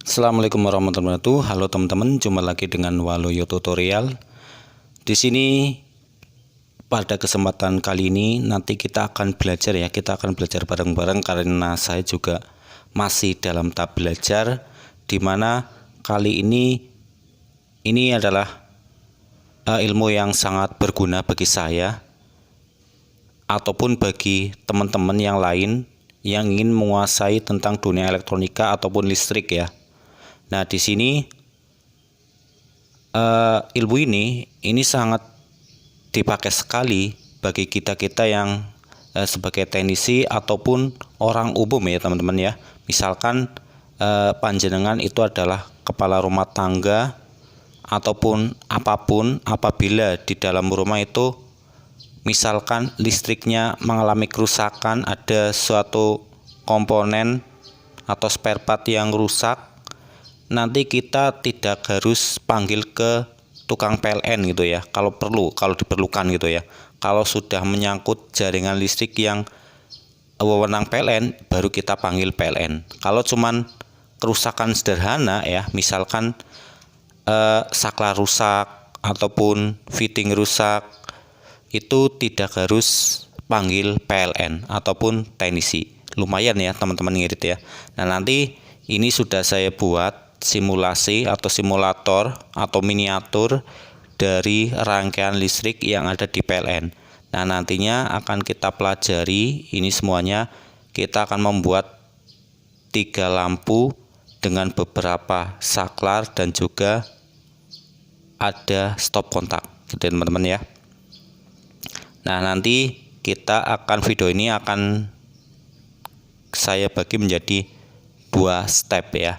Assalamualaikum warahmatullahi wabarakatuh. Halo teman-teman, jumpa lagi dengan Waluyo Tutorial. Di sini pada kesempatan kali ini nanti kita akan belajar bareng-bareng karena saya juga masih dalam tahap belajar, di mana kali ini adalah ilmu yang sangat berguna bagi saya ataupun bagi teman-teman yang lain yang ingin menguasai tentang dunia elektronika ataupun listrik ya. Nah, di sini ilmu ini sangat dipakai sekali bagi kita-kita yang sebagai teknisi ataupun orang umum ya teman-teman ya. Misalkan panjenengan itu adalah kepala rumah tangga ataupun apapun, apabila di dalam rumah itu misalkan listriknya mengalami kerusakan, ada suatu komponen atau spare part yang rusak, nanti kita tidak harus panggil ke tukang PLN gitu ya, kalau diperlukan gitu ya. Kalau sudah menyangkut jaringan listrik yang wewenang PLN, baru kita panggil PLN. Kalau cuman kerusakan sederhana ya, misalkan saklar rusak ataupun fitting rusak, itu tidak harus panggil PLN ataupun teknisi. Lumayan ya teman-teman ngirit ya. Nah, nanti ini sudah saya buat simulasi atau simulator atau miniatur dari rangkaian listrik yang ada di PLN. Nah, nantinya akan kita pelajari ini semuanya. Kita akan membuat 3 lampu dengan beberapa saklar dan juga ada stop kontak gitu teman-teman ya. Nah, nanti video ini akan saya bagi menjadi 2 step ya.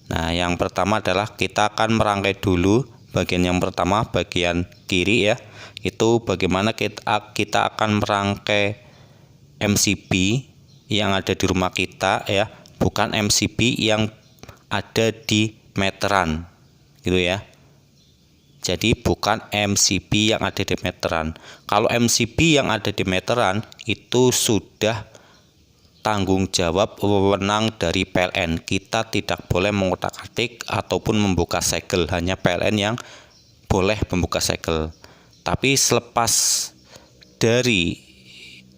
Nah, yang pertama adalah kita akan merangkai dulu bagian yang pertama, bagian kiri ya. Itu bagaimana kita akan merangkai MCB yang ada di rumah kita ya, bukan MCB yang ada di meteran gitu ya. Jadi bukan MCB yang ada di meteran. Kalau MCB yang ada di meteran itu sudah tanggung jawab wewenang dari PLN. Kita tidak boleh mengotak-atik ataupun membuka segel, hanya PLN yang boleh membuka segel. Tapi selepas dari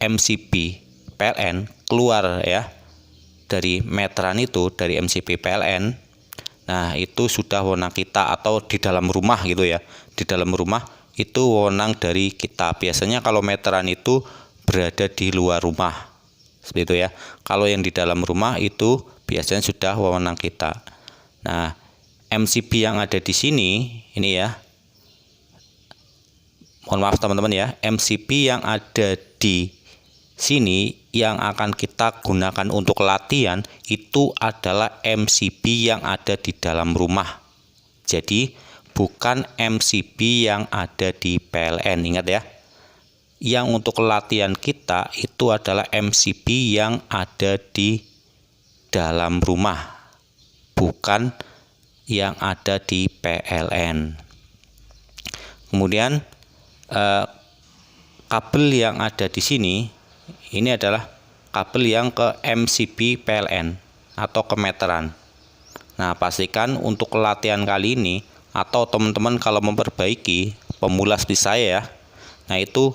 MCB PLN keluar ya dari meteran itu, dari MCB PLN, nah itu sudah wewenang kita, atau di dalam rumah gitu ya. Di dalam rumah itu wewenang dari kita. Biasanya kalau meteran itu berada di luar rumah, seperti itu ya. Kalau yang di dalam rumah itu biasanya sudah wewenang kita. Nah, MCB yang ada di sini ini ya, mohon maaf teman-teman ya, MCB yang ada di sini yang akan kita gunakan untuk latihan itu adalah MCB yang ada di dalam rumah. Jadi bukan MCB yang ada di PLN, ingat ya. Yang untuk latihan kita itu adalah MCB yang ada di dalam rumah, bukan yang ada di PLN. Kemudian kabel yang ada di sini ini adalah kabel yang ke MCB PLN atau ke meteran. Nah, pastikan untuk latihan kali ini, atau teman-teman kalau memperbaiki pemula seperti saya ya, nah itu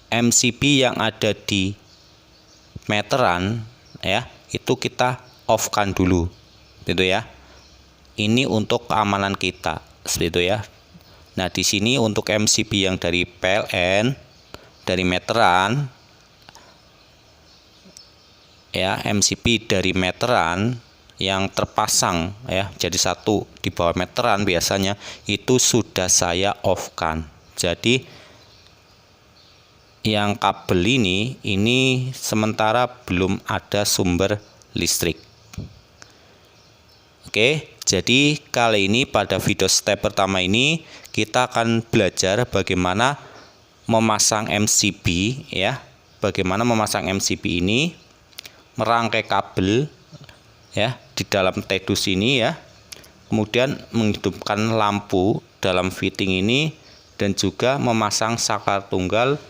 MCB yang ada di meteran ya, itu kita off-kan dulu gitu ya. Ini untuk keamanan kita seperti itu ya. Nah, di sini untuk MCB yang dari PLN, dari meteran ya, MCB dari meteran yang terpasang ya, jadi satu di bawah meteran biasanya itu sudah saya off-kan. Jadi yang kabel ini sementara belum ada sumber listrik. Oke, jadi kali ini pada video step pertama ini kita akan belajar bagaimana memasang MCB ya. Bagaimana memasang MCB ini, merangkai kabel ya di dalam tedus ini ya. Kemudian menghidupkan lampu dalam fitting ini, dan juga memasang saklar tunggal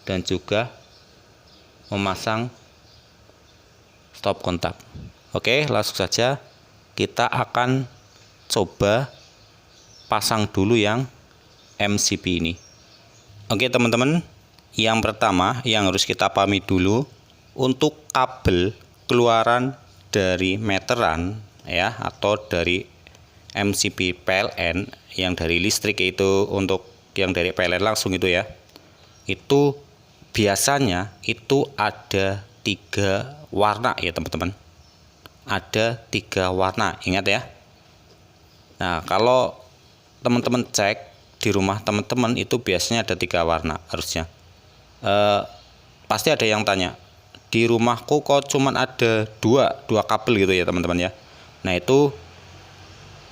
dan juga memasang stop kontak. Oke, langsung saja kita akan coba pasang dulu yang MCB ini. Oke teman-teman, yang pertama yang harus kita pahami dulu, untuk kabel keluaran dari meteran ya, atau dari MCB PLN yang dari listrik, itu untuk yang dari PLN langsung itu ya, itu biasanya itu ada 3 warna ya teman-teman. Ada 3 warna, ingat ya. Nah, kalau teman-teman cek di rumah teman-teman itu biasanya ada 3 warna harusnya. Pasti ada yang tanya, di rumahku kok cuman ada dua kabel gitu ya teman-teman ya. Nah, itu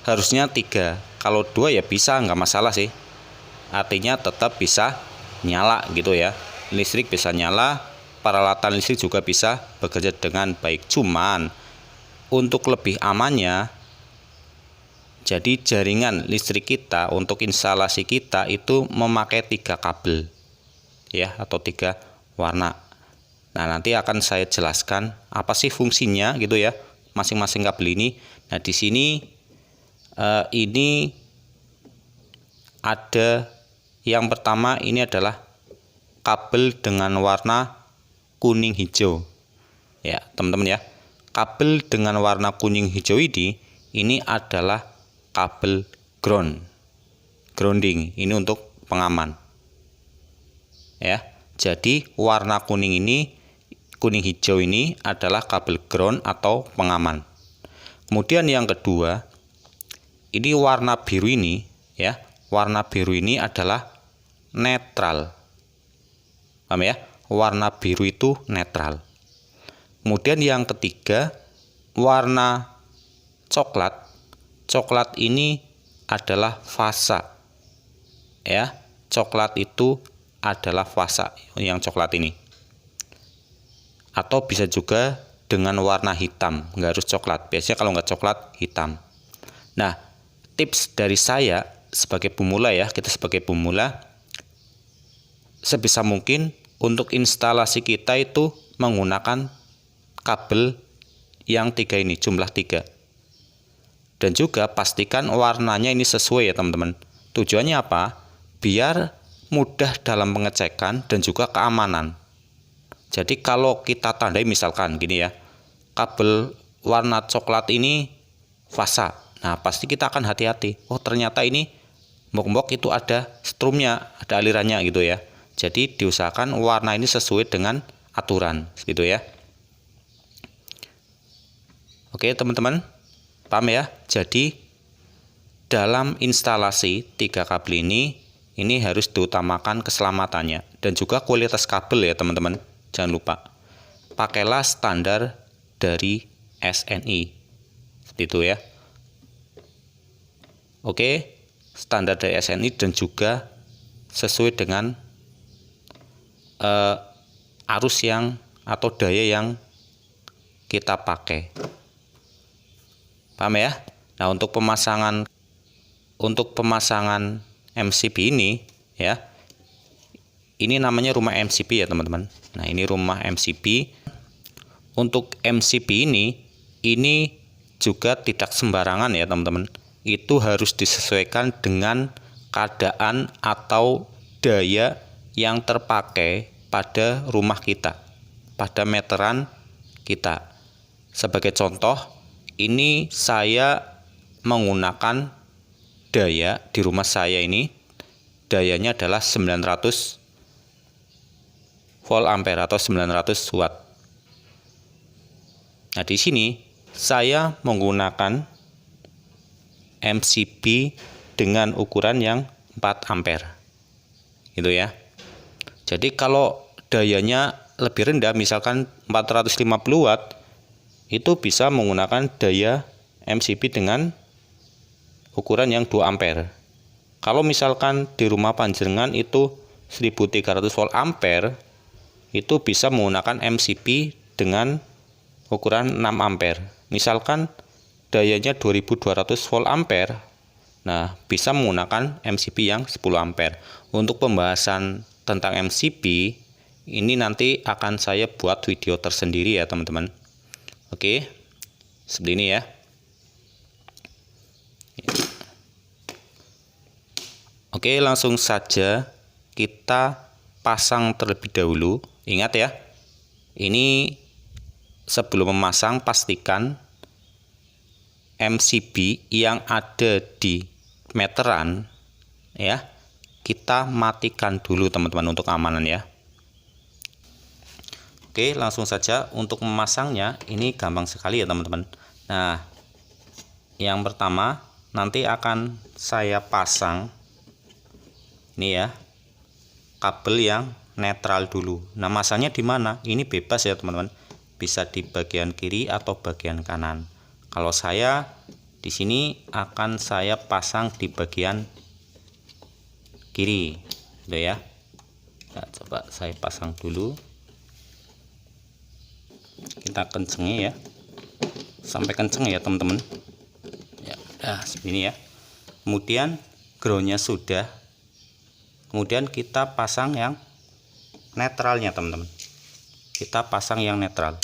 harusnya 3. Kalau 2 ya bisa, nggak masalah sih. Artinya tetap bisa nyala gitu ya. Listrik bisa nyala, peralatan listrik juga bisa bekerja dengan baik. Cuman untuk lebih amannya, jadi jaringan listrik kita untuk instalasi kita itu memakai 3 kabel ya, atau 3 warna. Nah, nanti akan saya jelaskan apa sih fungsinya gitu ya masing-masing kabel ini. Nah, di sini ini ada yang pertama, ini adalah kabel dengan warna kuning hijau ya teman-teman ya. Kabel dengan warna kuning hijau ini adalah kabel grounding, ini untuk pengaman ya. Jadi warna kuning hijau ini adalah kabel ground atau pengaman. Kemudian yang kedua, ini warna biru ini ya, warna biru ini adalah netral. Paham ya? Warna biru itu netral. Kemudian yang ketiga, warna coklat. Coklat ini adalah fasa. Ya, coklat itu adalah fasa yang coklat ini. Atau bisa juga dengan warna hitam, nggak harus coklat. Biasanya kalau nggak coklat, hitam. Nah, tips dari saya sebagai pemula ya, kita sebagai pemula, sebisa mungkin untuk instalasi kita itu menggunakan kabel yang 3 ini, jumlah 3. Dan juga pastikan warnanya ini sesuai ya teman-teman. Tujuannya apa? Biar mudah dalam pengecekan dan juga keamanan. Jadi kalau kita tandai misalkan gini ya, kabel warna coklat ini fasa. Nah, pasti kita akan hati-hati. Oh, ternyata ini mbok-mbok itu ada strumnya, ada alirannya gitu ya. Jadi diusahakan warna ini sesuai dengan aturan gitu ya. Oke teman-teman, paham ya? Jadi dalam instalasi 3 kabel ini harus diutamakan keselamatannya dan juga kualitas kabel ya teman-teman. Jangan lupa, pakailah standar dari SNI seperti itu ya. Oke, standar dari SNI dan juga sesuai dengan arus yang atau daya yang kita pakai. Paham ya? Nah, untuk pemasangan MCB ini ya, ini namanya rumah MCB ya teman-teman. Nah, ini rumah MCB. Untuk MCB ini juga tidak sembarangan ya teman-teman. Itu harus disesuaikan dengan keadaan atau daya yang terpakai pada rumah kita, pada meteran kita. Sebagai contoh, ini saya menggunakan daya di rumah saya ini, dayanya adalah 900 volt ampere atau 900 watt. Nah, di sini saya menggunakan MCB dengan ukuran yang 4 ampere. Gitu ya. Jadi kalau dayanya lebih rendah, misalkan 450 watt, itu bisa menggunakan daya MCB dengan ukuran yang 2 ampere. Kalau misalkan di rumah panjenengan itu 1300 volt ampere, itu bisa menggunakan MCB dengan ukuran 6 ampere. Misalkan dayanya 2200 volt ampere, nah bisa menggunakan MCB yang 10 ampere. Untuk pembahasan tentang MCB ini nanti akan saya buat video tersendiri ya teman-teman. Oke, seperti ini ya. Oke, langsung saja kita pasang terlebih dahulu. Ingat ya, ini sebelum memasang pastikan MCB yang ada di meteran ya, kita matikan dulu teman-teman untuk keamanan ya. Oke, langsung saja untuk memasangnya. Ini gampang sekali ya teman-teman. Nah, yang pertama nanti akan saya pasang ini ya, kabel yang netral dulu. Nah, masangnya di mana? Ini bebas ya teman-teman. Bisa di bagian kiri atau bagian kanan. Kalau saya di sini akan saya pasang di bagian kiri, gitu ya. Nah, coba saya pasang dulu. Kita kencengi ya, sampai kenceng ya teman-teman ya. Nah, segini ya. Kemudian groundnya sudah, kemudian kita pasang yang netralnya teman-teman. Kita pasang yang netral.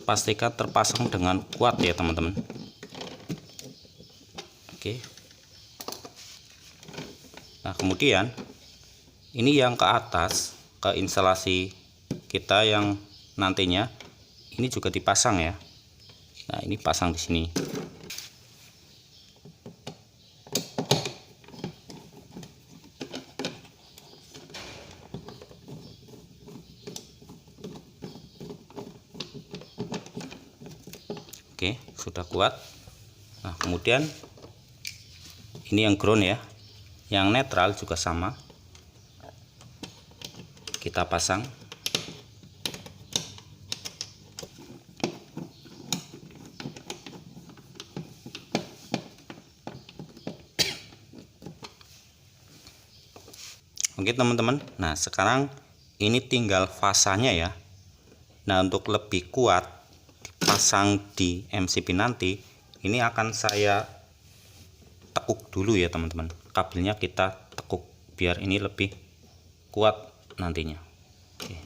Pastikan terpasang dengan kuat ya teman-teman. Oke. Nah, kemudian ini yang ke atas, ke instalasi kita yang nantinya ini juga dipasang ya. Nah, ini pasang di sini. Oke, sudah kuat. Nah, kemudian ini yang ground ya. Yang netral juga sama. Kita pasang. Oke teman-teman. Nah, sekarang ini tinggal fasanya ya. Nah, untuk lebih kuat dipasang di MCB nanti, ini akan saya tekuk dulu ya teman-teman. Kabelnya kita tekuk biar ini lebih kuat nantinya. Oke.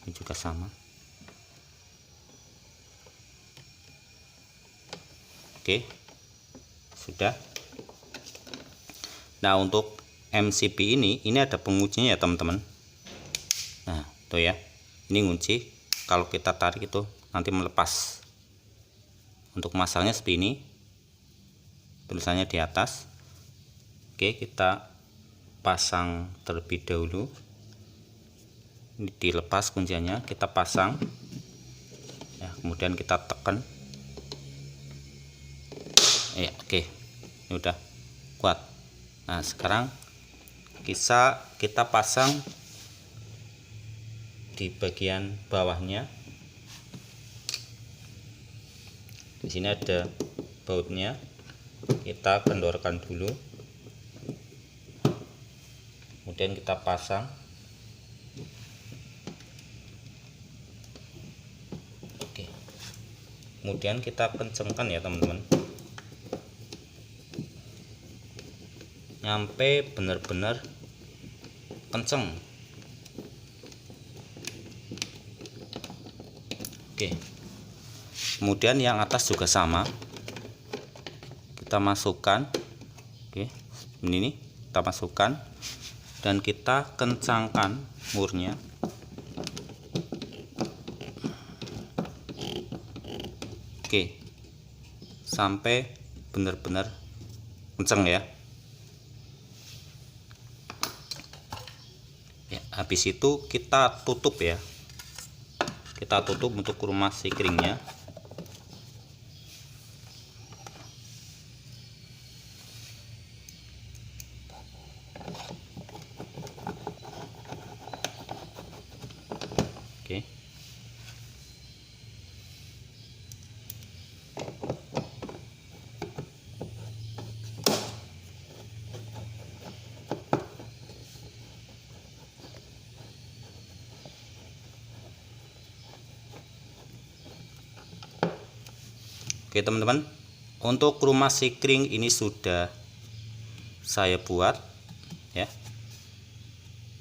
Ini juga sama. Oke. Sudah. Nah, untuk MCB ini ada penguncinya ya teman-teman. Nah, tuh ya. Ini ngunci. Kalau kita tarik itu nanti melepas. Untuk masangnya seperti ini. Tulisannya di atas. Oke, kita pasang terlebih dahulu. Ini dilepas kuncinya, kita pasang. Ya, kemudian kita tekan. Ya, oke. Ini udah kuat. Nah, sekarang kita pasang di bagian bawahnya. Di sini ada bautnya. Kita kendorkan dulu. Kemudian kita pasang. Oke. Kemudian kita kencengkan ya teman-teman. Nyampe benar-benar kenceng. Oke. Kemudian yang atas juga sama. Kita masukkan. Oke, ini nih, kita masukkan dan kita kencangkan murnya. Oke. Sampai benar-benar kenceng ya. Ya, habis itu kita tutup ya. Kita tutup untuk rumah sikringnya. Oke. Oke teman-teman, Untuk rumah sikring ini sudah saya buat ya.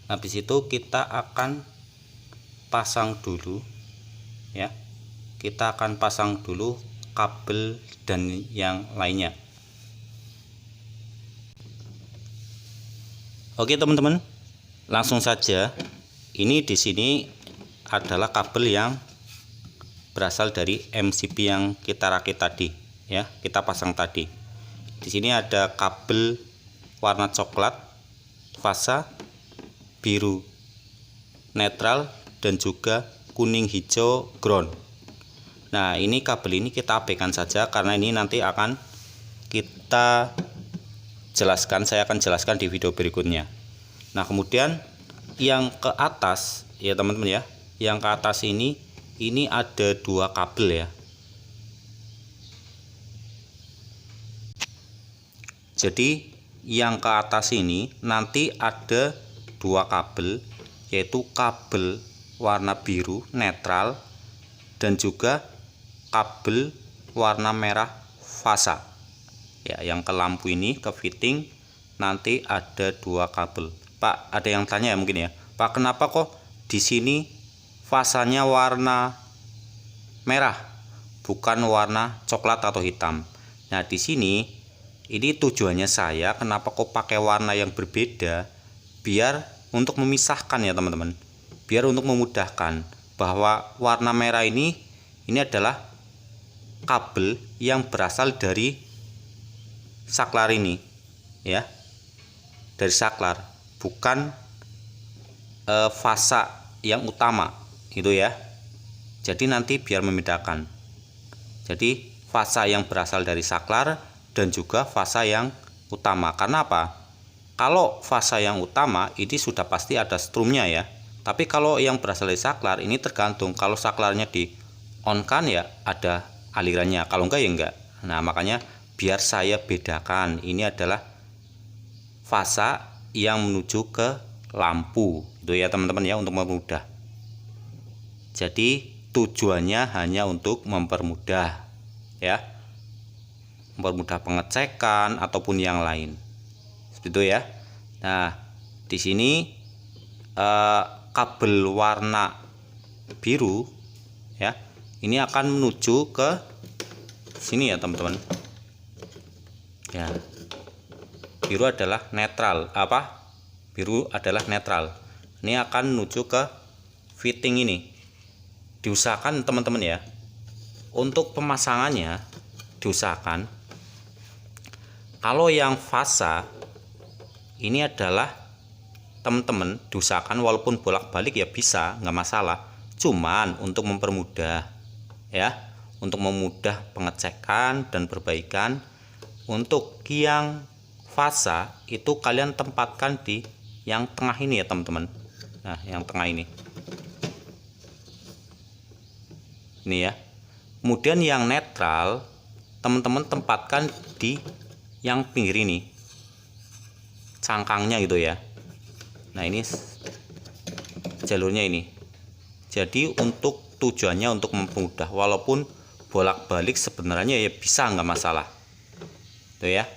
Habis itu kita akan pasang dulu ya. Kita akan pasang dulu kabel dan yang lainnya. Oke teman-teman, langsung saja. Ini di sini adalah kabel yang berasal dari MCB yang kita rakit tadi ya, kita pasang tadi. Di sini ada kabel warna coklat, fasa, biru, netral, dan juga kuning hijau ground. Nah, ini kabel ini kita abaikan saja karena ini nanti akan kita jelaskan, saya akan jelaskan di video berikutnya. Nah, kemudian yang ke atas ya teman-teman ya, yang ke atas ini ada dua kabel ya. Jadi yang ke atas ini nanti ada dua kabel, yaitu kabel warna biru netral dan juga kabel warna merah fasa ya. Yang ke lampu ini, ke fitting, nanti ada dua kabel. Pak, ada yang tanya ya mungkin ya, Pak, kenapa kok di sini fasanya warna merah bukan warna coklat atau hitam? Nah, di sini ini tujuannya saya kenapa kok pakai warna yang berbeda, biar untuk memisahkan ya teman-teman, biar untuk memudahkan bahwa warna merah ini adalah kabel yang berasal dari saklar ini ya, dari saklar, bukan fasa yang utama itu ya. Jadi nanti biar membedakan, jadi fasa yang berasal dari saklar dan juga fasa yang utama. Karena apa? Kalau fasa yang utama ini sudah pasti ada strumnya ya, tapi kalau yang berasal dari saklar ini tergantung. Kalau saklarnya di on kan ya ada alirannya, kalau enggak ya enggak. Nah, makanya biar saya bedakan, ini adalah fasa yang menuju ke lampu itu ya teman-teman ya, untuk mempermudah. Jadi tujuannya hanya untuk mempermudah ya, mempermudah pengecekan ataupun yang lain seperti itu ya. Nah, di sini kabel warna biru ya, ini akan menuju ke sini ya teman-teman ya. Biru adalah netral, biru adalah netral. Ini akan menuju ke fitting ini. Diusahakan teman-teman ya, untuk pemasangannya diusahakan kalau yang fasa ini adalah teman-teman diusahakan walaupun bolak-balik ya bisa, nggak masalah. Cuman untuk mempermudah ya, untuk memudah pengecekan dan perbaikan, untuk yang fasa itu kalian tempatkan di yang tengah ini ya teman-teman. Nah, yang tengah ini ya. Kemudian yang netral teman-teman tempatkan di yang pinggir ini, cangkangnya gitu ya. Nah, ini jalurnya ini. Jadi untuk tujuannya untuk mempermudah, walaupun bolak-balik sebenarnya ya bisa, nggak masalah tuh ya.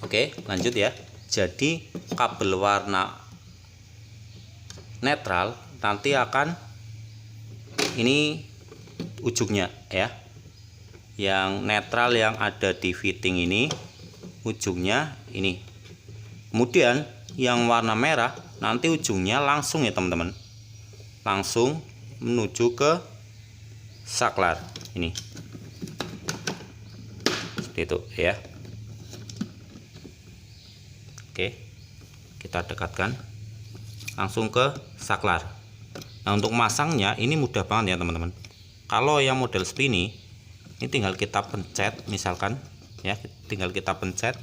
Oke, lanjut ya. Jadi kabel warna netral nanti akan ini ujungnya ya, yang netral yang ada di fitting ini ujungnya ini. Kemudian yang warna merah nanti ujungnya langsung ya teman-teman, langsung menuju ke saklar ini seperti itu ya. Oke, kita dekatkan langsung ke saklar. Nah, untuk masangnya ini mudah banget ya teman-teman. Kalau yang model seperti ini tinggal kita pencet misalkan ya, tinggal kita pencet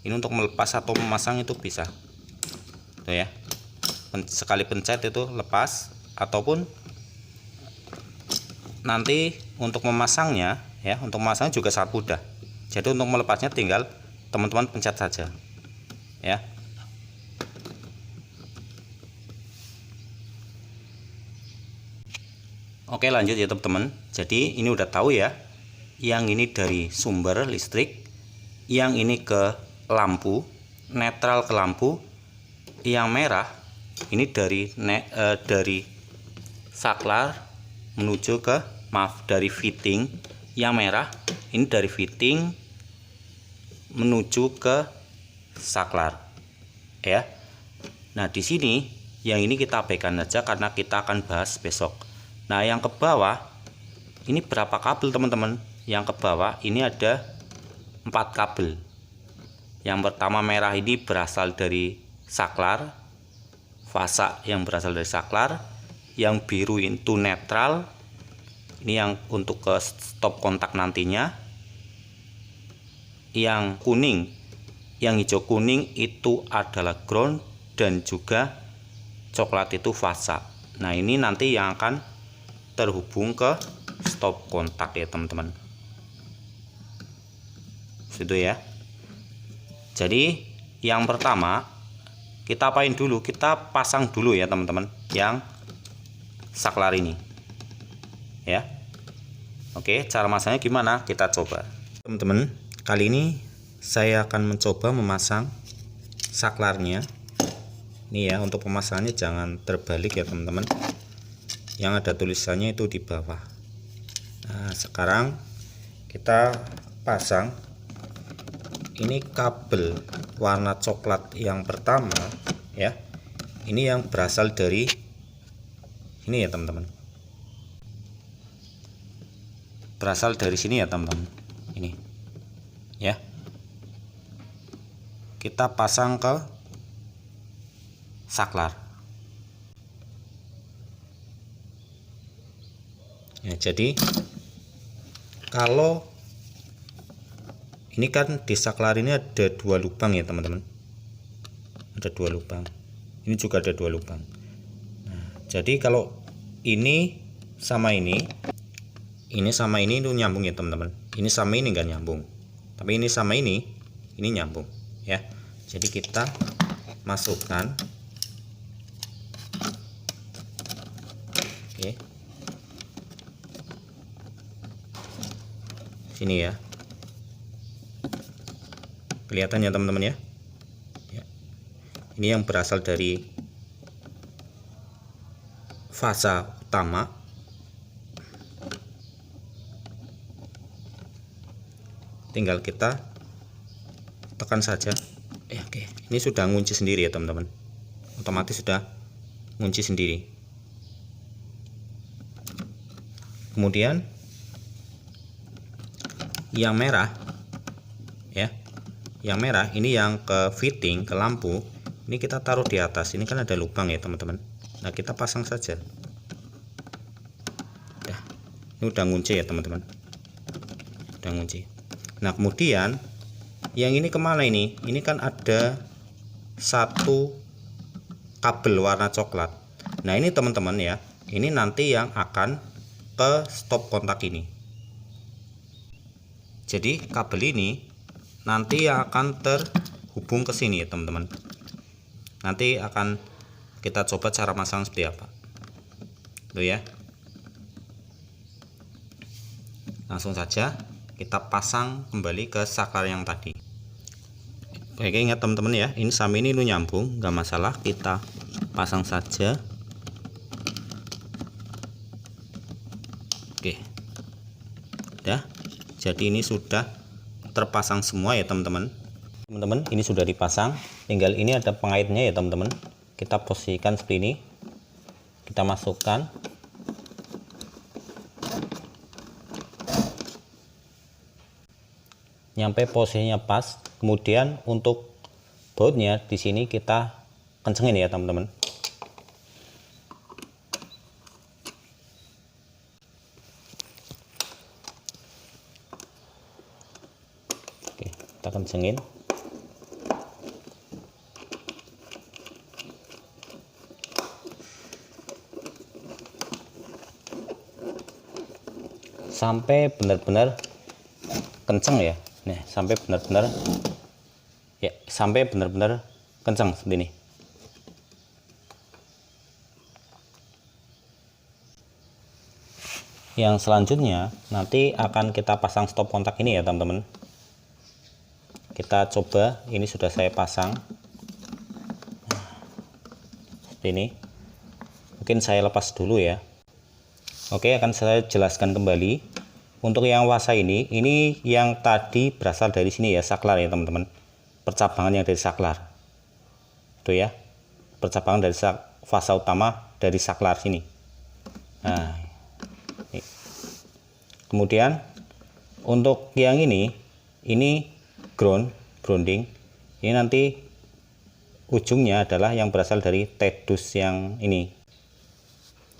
ini untuk melepas atau memasang itu bisa tuh ya. Sekali pencet itu lepas, ataupun nanti untuk memasangnya ya, untuk memasang juga sangat mudah. Jadi untuk melepasnya tinggal teman-teman pencet saja ya. Oke, lanjut ya teman-teman. Jadi ini udah tahu ya yang ini dari sumber listrik, yang ini ke lampu, netral ke lampu, yang merah ini dari saklar menuju ke dari fitting, yang merah ini dari fitting menuju ke saklar ya. Nah, di sini yang ini kita abaikan saja karena kita akan bahas besok. Nah, yang ke bawah ini berapa kabel teman-teman? Yang ke bawah ini ada 4 kabel. Yang pertama merah ini berasal dari saklar, fasa yang berasal dari saklar. Yang biru itu netral, ini yang untuk ke stop kontak nantinya. Yang kuning, yang hijau kuning itu adalah ground, dan juga coklat itu fasa. Nah, ini nanti yang akan terhubung ke stop kontak ya teman-teman. Situ ya. Jadi yang pertama kita apain dulu? Kita pasang dulu ya teman-teman yang saklar ini ya. Oke, cara masangnya gimana? Kita coba teman-teman. Kali ini saya akan mencoba memasang saklarnya. Ini ya, untuk pemasangannya jangan terbalik ya teman-teman. Yang ada tulisannya itu di bawah. Nah, sekarang kita pasang ini kabel warna coklat yang pertama ya. Ini yang berasal dari ini ya teman-teman. Berasal dari sini ya teman-teman. Ini ya. Kita pasang ke saklar. Ya, jadi kalau ini kan di saklar ini ada 2 lubang ya teman-teman. Ada 2 lubang. Ini juga ada 2 lubang. Nah, jadi kalau ini sama ini sama ini itu nyambung ya teman-teman. Ini sama ini enggak nyambung. Tapi ini sama ini nyambung ya. Jadi kita masukkan. Oke. Sini ya. Kelihatan ya teman-teman ya. Ini yang berasal dari fasa utama. Tinggal kita tekan saja. Oke. Ini sudah ngunci sendiri ya teman-teman. Otomatis sudah ngunci sendiri. Kemudian yang merah ya. Yang merah ini yang ke fitting, ke lampu. Ini kita taruh di atas. Ini kan ada lubang ya teman-teman. Nah, kita pasang saja. Nah, ini udah ngunci ya teman-teman. Udah ngunci. Nah, kemudian yang ini kemana ini? Ini kan ada 1 kabel warna coklat. Nah, ini teman-teman ya. Ini nanti yang akan ke stop kontak ini. Jadi kabel ini nanti yang akan terhubung ke sini ya teman-teman. Nanti akan kita coba cara masang seperti apa. Tuh ya. Langsung saja kita pasang kembali ke saklar yang tadi. Oke, ingat teman-teman ya, ini sama ini nyambung, nggak masalah, kita pasang saja. Oke, ya. Jadi ini sudah terpasang semua ya teman-teman. Teman-teman, ini sudah dipasang. Tinggal ini ada pengaitnya ya teman-teman. Kita posisikan seperti ini. Kita masukkan. Nyampe posisinya pas. Kemudian untuk bautnya di sini kita kencengin ya teman-teman. Oke, kita kencengin. Sampai benar-benar kenceng ya. Nah, sampai benar-benar ya, sampai benar-benar kencang seperti ini. Yang selanjutnya nanti akan kita pasang stop kontak ini ya teman-teman. Kita coba, ini sudah saya pasang seperti ini. Mungkin saya lepas dulu ya. Oke, akan saya jelaskan kembali. Untuk yang fasa ini yang tadi berasal dari sini ya, saklar ya teman-teman. Percabangan yang dari saklar. Itu ya. Percabangan dari fasa utama dari saklar sini. Nah, ini. Kemudian untuk yang ini grounding. Ini nanti ujungnya adalah yang berasal dari tedus yang ini.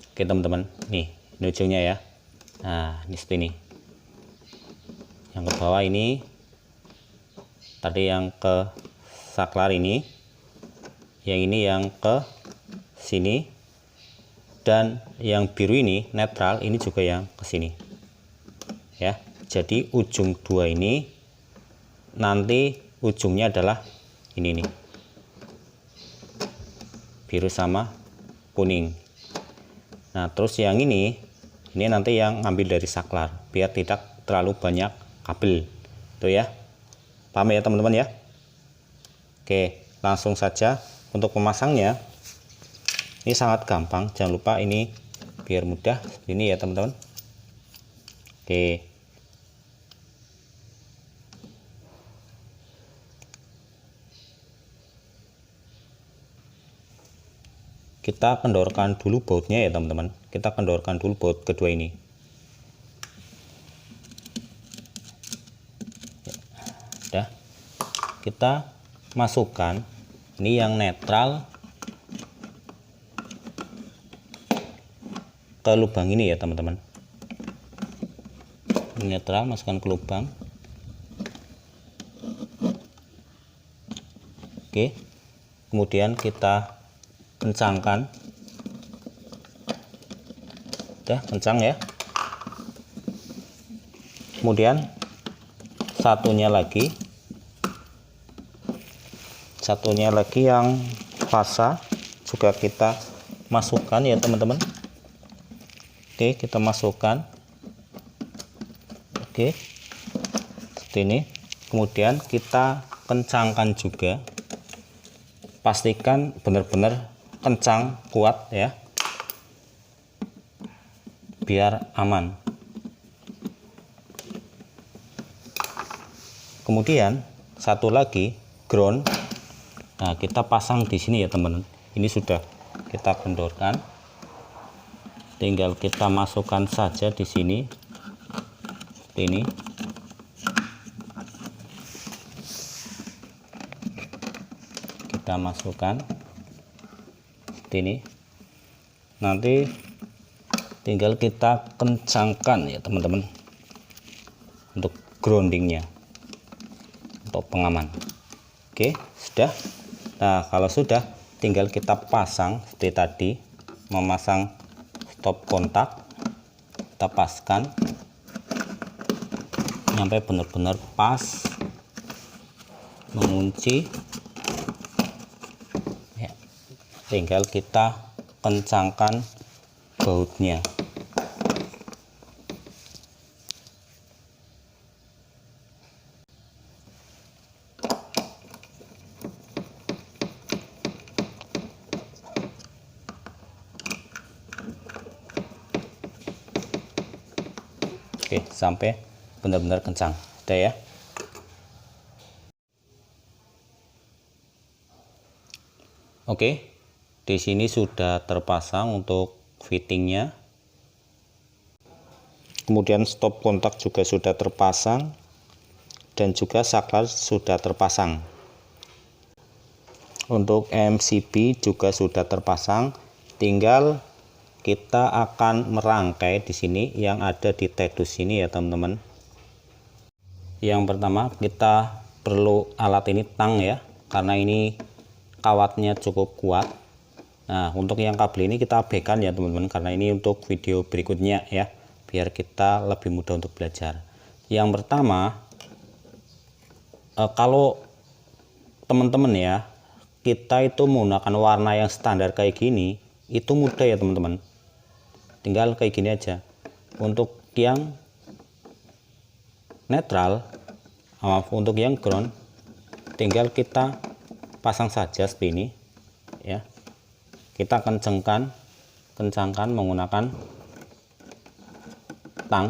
Oke teman-teman, nih ini ujungnya ya. Nah, ini seperti ini. Yang ke bawah ini tadi yang ke saklar ini, yang ini yang ke sini, dan yang biru ini netral ini juga yang ke sini ya. Jadi ujung dua ini nanti ujungnya adalah ini nih, biru sama kuning. Nah terus yang ini nanti yang ngambil dari saklar biar tidak terlalu banyak kabel itu ya. Paham ya teman-teman ya? Oke, langsung saja untuk memasangnya. Ini sangat gampang, jangan lupa ini biar mudah ini ya teman-teman. Oke, kita kendorkan dulu bautnya ya teman-teman. Kita kendorkan dulu baut kedua ini. Udah, kita masukkan ini yang netral ke lubang ini ya teman-teman. Netral masukkan ke lubang. Oke, kemudian kita kencangkan. Udah kencang ya. Kemudian satunya lagi yang fasa juga kita masukkan ya teman-teman. Oke, kita masukkan. Oke, seperti ini. Kemudian kita kencangkan juga. Pastikan benar-benar kencang, kuat ya, biar aman. Kemudian satu lagi ground. Nah, kita pasang di sini ya teman-teman. Ini sudah kita kendorkan. Tinggal kita masukkan saja di sini. Seperti ini. Kita masukkan seperti ini. Nanti tinggal kita kencangkan ya teman-teman untuk groundingnya, untuk pengaman. Oke, sudah. Nah kalau sudah, tinggal kita pasang seperti tadi, memasang stop kontak. Kita paskan sampai benar-benar pas, mengunci ya. Tinggal kita kencangkan bautnya. Oke, sampai benar-benar kencang. Udah ya. Oke, di sini sudah terpasang untuk fittingnya. Kemudian stop kontak juga sudah terpasang, dan juga saklar sudah terpasang. Untuk MCB juga sudah terpasang. Tinggal kita akan merangkai di sini yang ada di tedus ini ya teman-teman. Yang pertama kita perlu alat ini tang ya, karena ini kawatnya cukup kuat. Nah untuk yang kabel ini kita abaikan ya teman-teman, karena ini untuk video berikutnya ya, biar kita lebih mudah untuk belajar. Yang pertama, kalau teman-teman ya, kita itu menggunakan warna yang standar kayak gini, itu mudah ya teman-teman. Tinggal kayak gini aja. untuk yang netral, untuk yang ground tinggal kita pasang saja seperti ini ya. Kita kencangkan menggunakan tang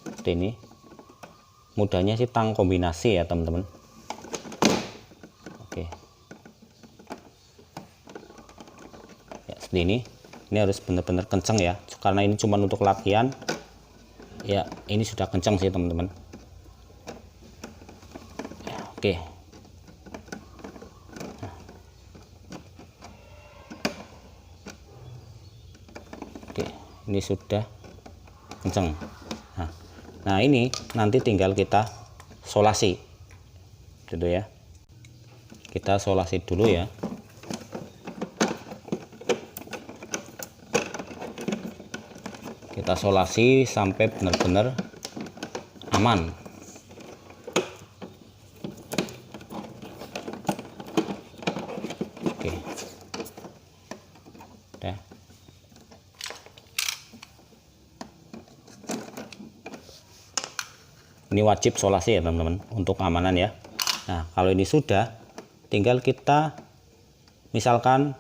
seperti ini. Mudahnya sih tang kombinasi ya teman-teman. Oke ya, seperti ini harus benar-benar kencang ya, karena ini cuma untuk latihan ya. Ini sudah kencang sih teman-teman ya. Oke. Oke, ini sudah kencang. Nah ini nanti tinggal kita solasi gitu ya. Kita solasi dulu ya. Kita solasi sampai benar-benar aman. Oke. Udah. Ini wajib solasi ya teman-teman untuk keamanan ya. Nah kalau ini sudah, tinggal kita misalkan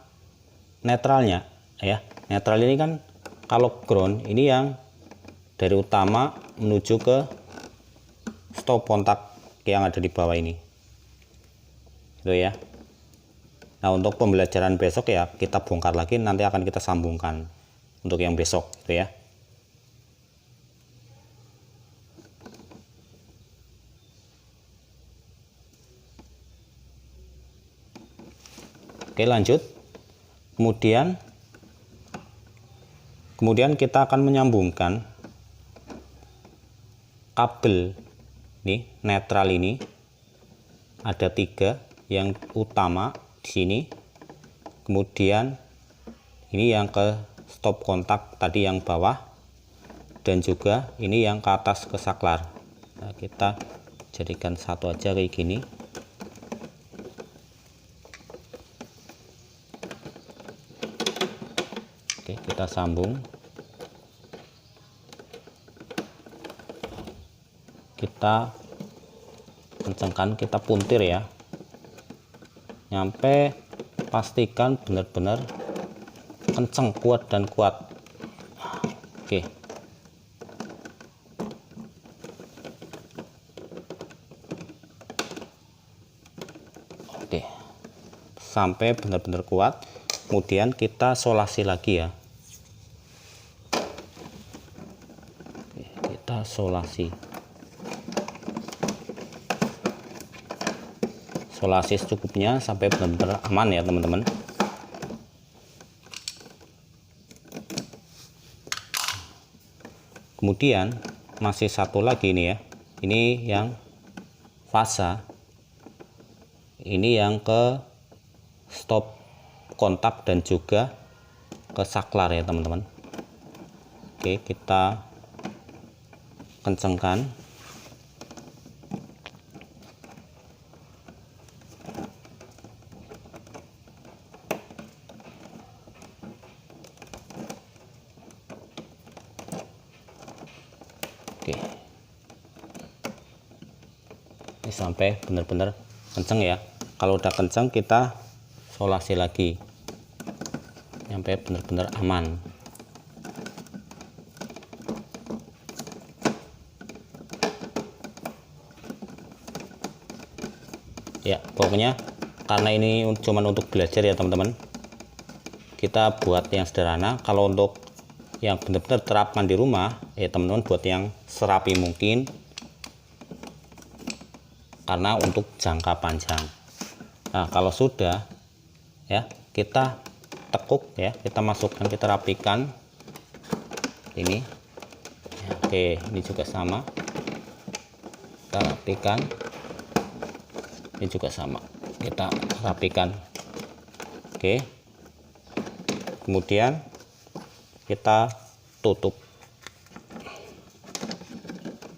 netralnya ya. Netral ini kan kalau ground ini yang dari utama menuju ke stop kontak yang ada di bawah ini gitu ya. Nah untuk pembelajaran besok ya kita bongkar lagi, nanti akan kita sambungkan untuk yang besok gitu ya. Oke lanjut. Kemudian kita akan menyambungkan kabel nih netral ini. Ada 3 yang utama di sini. Kemudian ini yang ke stop kontak tadi yang bawah, dan juga ini yang ke atas ke saklar. Nah, kita jadikan satu aja kayak gini. Oke, kita sambung. Kita kencangkan, kita puntir ya. Nyampe pastikan benar-benar kencang, kuat dan kuat. Oke. Oke. Sampai benar-benar kuat. Kemudian kita solasi lagi ya. Oke, kita solasi secukupnya sampai benar-benar aman ya teman-teman. Kemudian masih satu lagi nih ya, ini yang fasa, ini yang ke stop kontak dan juga ke saklar ya teman-teman. Oke, kita kencangkan. Oke, ini sampai benar-benar kencang ya. Kalau udah kencang kita solasi lagi sampai benar-benar aman. Ya pokoknya karena ini cuma untuk belajar ya teman-teman, kita buat yang sederhana. Kalau untuk yang benar-benar terapkan di rumah ya teman-teman, buat yang serapi mungkin, karena untuk jangka panjang. Nah kalau sudah ya kita tekuk ya, kita masukkan, kita rapikan ini ya. Oke, ini juga sama, kita rapikan, ini juga sama, kita rapikan. Oke, kemudian kita tutup.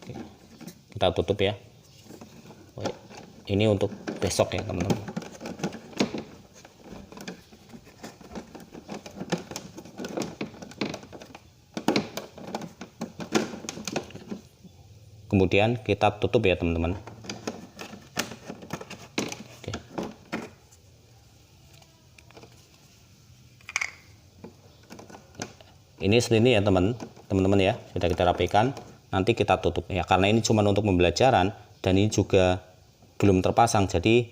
Oke, kita tutup ya. Ini untuk besok ya teman-teman. kemudian kita tutup ya teman-teman. Oke. Ini seperti ini ya teman-teman ya, sudah kita rapikan. Nanti kita tutup ya, karena ini cuma untuk pembelajaran dan ini juga belum terpasang, jadi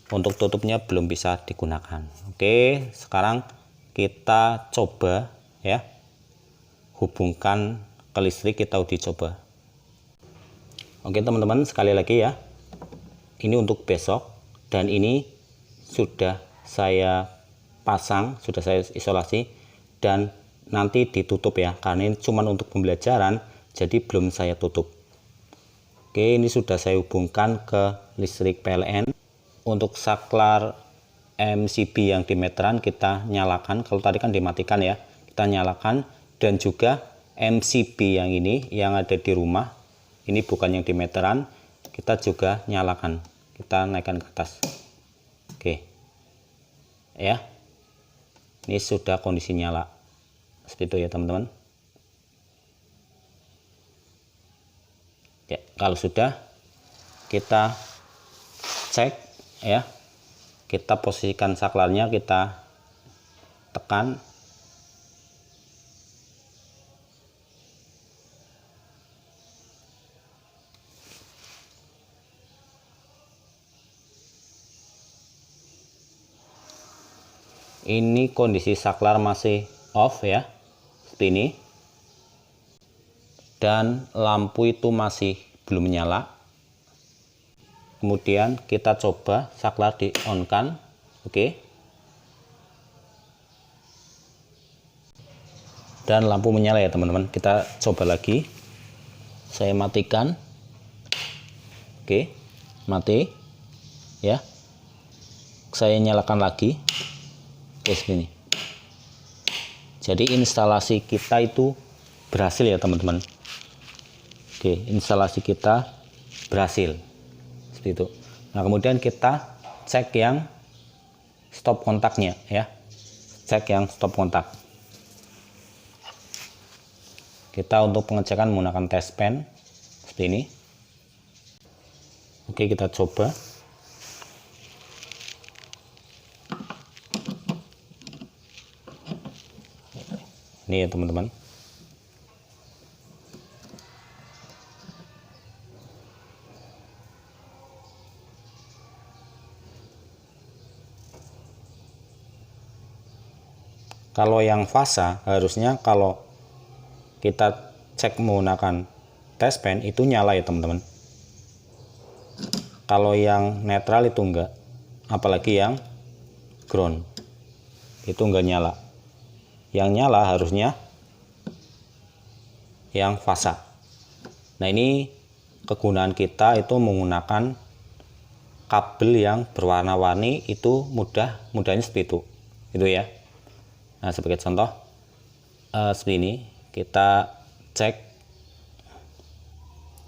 untuk tutupnya belum bisa digunakan. Oke, sekarang kita coba ya, hubungkan ke listrik, kita uji coba. Oke teman-teman, sekali lagi ya, ini untuk besok dan ini sudah saya pasang, sudah saya isolasi dan nanti ditutup ya, karena ini cuma untuk pembelajaran, jadi belum saya tutup. Oke, ini sudah saya hubungkan ke listrik PLN. Untuk saklar MCB yang di meteran kita nyalakan, kalau tadi kan dimatikan ya, kita nyalakan. Dan juga MCB yang ini yang ada di rumah, ini bukan yang di meteran, kita juga nyalakan, kita naikkan ke atas. Oke ya, ini sudah kondisi nyala seperti itu ya teman-teman. Ya, kalau sudah kita cek ya, kita posisikan saklarnya, kita tekan. Ini kondisi saklar masih off ya, seperti ini. Dan lampu itu masih belum nyala. Kemudian kita coba saklar di on kan. Oke. Dan lampu menyala ya teman-teman. Kita coba lagi. Saya matikan. Oke, mati ya. Saya nyalakan lagi. Oke, segini. Jadi instalasi kita itu berhasil ya teman-teman. Oke, instalasi kita berhasil seperti itu. Nah, kemudian kita cek yang stop kontaknya ya, cek yang stop kontak. Kita untuk pengecekan menggunakan test pen seperti ini. Oke, kita coba. Ini ya teman-teman. Kalau yang fasa harusnya kalau kita cek menggunakan test pen itu nyala ya teman-teman. Kalau yang netral itu enggak, apalagi yang ground itu enggak nyala. Yang nyala harusnya yang fasa. Nah, ini kegunaan kita itu menggunakan kabel yang berwarna-warni, itu mudahnya seperti itu ya. Nah, sebagai contoh seperti ini, kita cek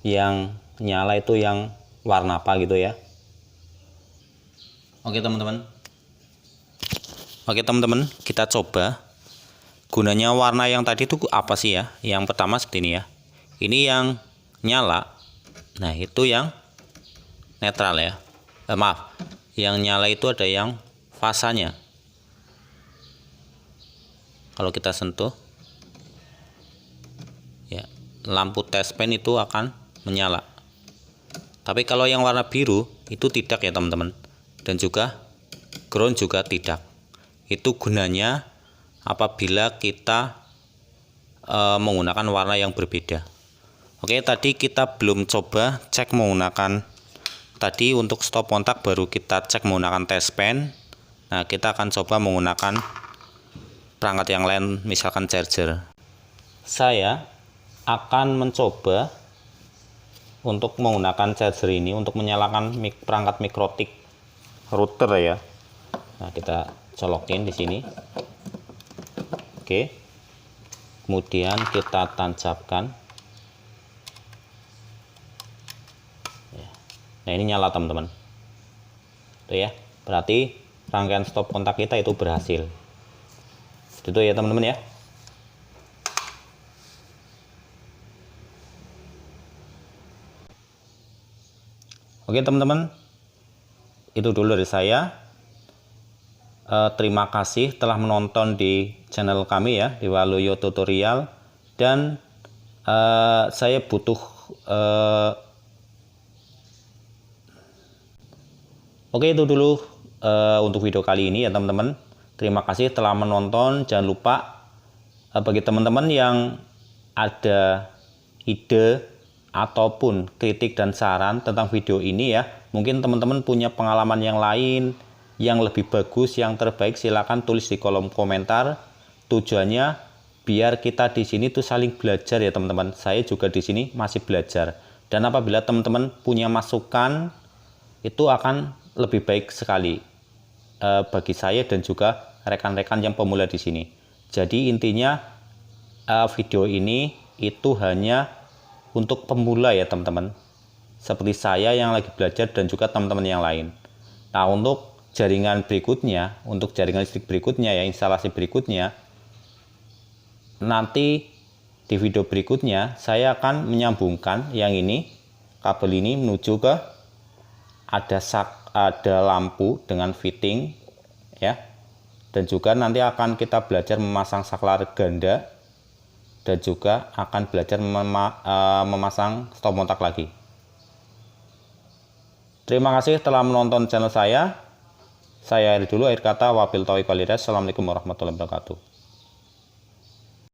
yang nyala itu yang warna apa gitu ya. Oke teman-teman, kita coba gunanya warna yang tadi itu apa sih ya. Yang pertama seperti ini ya, ini yang nyala, nah itu yang netral ya. Maaf, yang nyala itu ada yang fasanya. Kalau kita sentuh ya, lampu test pen itu akan menyala. Tapi kalau yang warna biru itu tidak ya teman-teman, dan juga ground juga tidak. Itu gunanya apabila kita menggunakan warna yang berbeda. Oke, tadi kita belum coba cek menggunakan, tadi untuk stop kontak baru kita cek menggunakan test pen. Nah, kita akan coba menggunakan perangkat yang lain, misalkan charger. Saya akan mencoba untuk menggunakan charger ini untuk menyalakan perangkat mikrotik router ya. Nah, kita colokin di sini. Oke. Kemudian kita tancapkan. Nah, ini nyala teman-teman. Itu ya. Berarti rangkaian stop kontak kita itu berhasil. Itu ya teman-teman ya. Oke teman-teman, itu dulu dari saya. Terima kasih telah menonton di channel kami ya, di Waluyo Tutorial. Dan saya butuh oke, itu dulu untuk video kali ini ya teman-teman. Terima kasih telah menonton. Jangan lupa bagi teman-teman yang ada ide ataupun kritik dan saran tentang video ini ya, mungkin teman-teman punya pengalaman yang lain yang lebih bagus, yang terbaik, silakan tulis di kolom komentar. Tujuannya biar kita di sini tuh saling belajar ya teman-teman. Saya juga di sini masih belajar. Dan apabila teman-teman punya masukan, itu akan lebih baik sekali bagi saya dan juga rekan-rekan yang pemula di sini. Jadi intinya video ini itu hanya untuk pemula ya teman-teman, seperti saya yang lagi belajar dan juga teman-teman yang lain. Nah, untuk jaringan berikutnya, untuk jaringan listrik berikutnya ya, instalasi berikutnya, nanti di video berikutnya saya akan menyambungkan yang ini, kabel ini menuju ke ada lampu dengan fitting ya, dan juga nanti akan kita belajar memasang saklar ganda dan juga akan belajar memasang stop kontak lagi. Terima kasih telah menonton channel saya. Saya akhiri dulu, akhir kata wabil taufiq walhidayah. Assalamualaikum warahmatullahi wabarakatuh.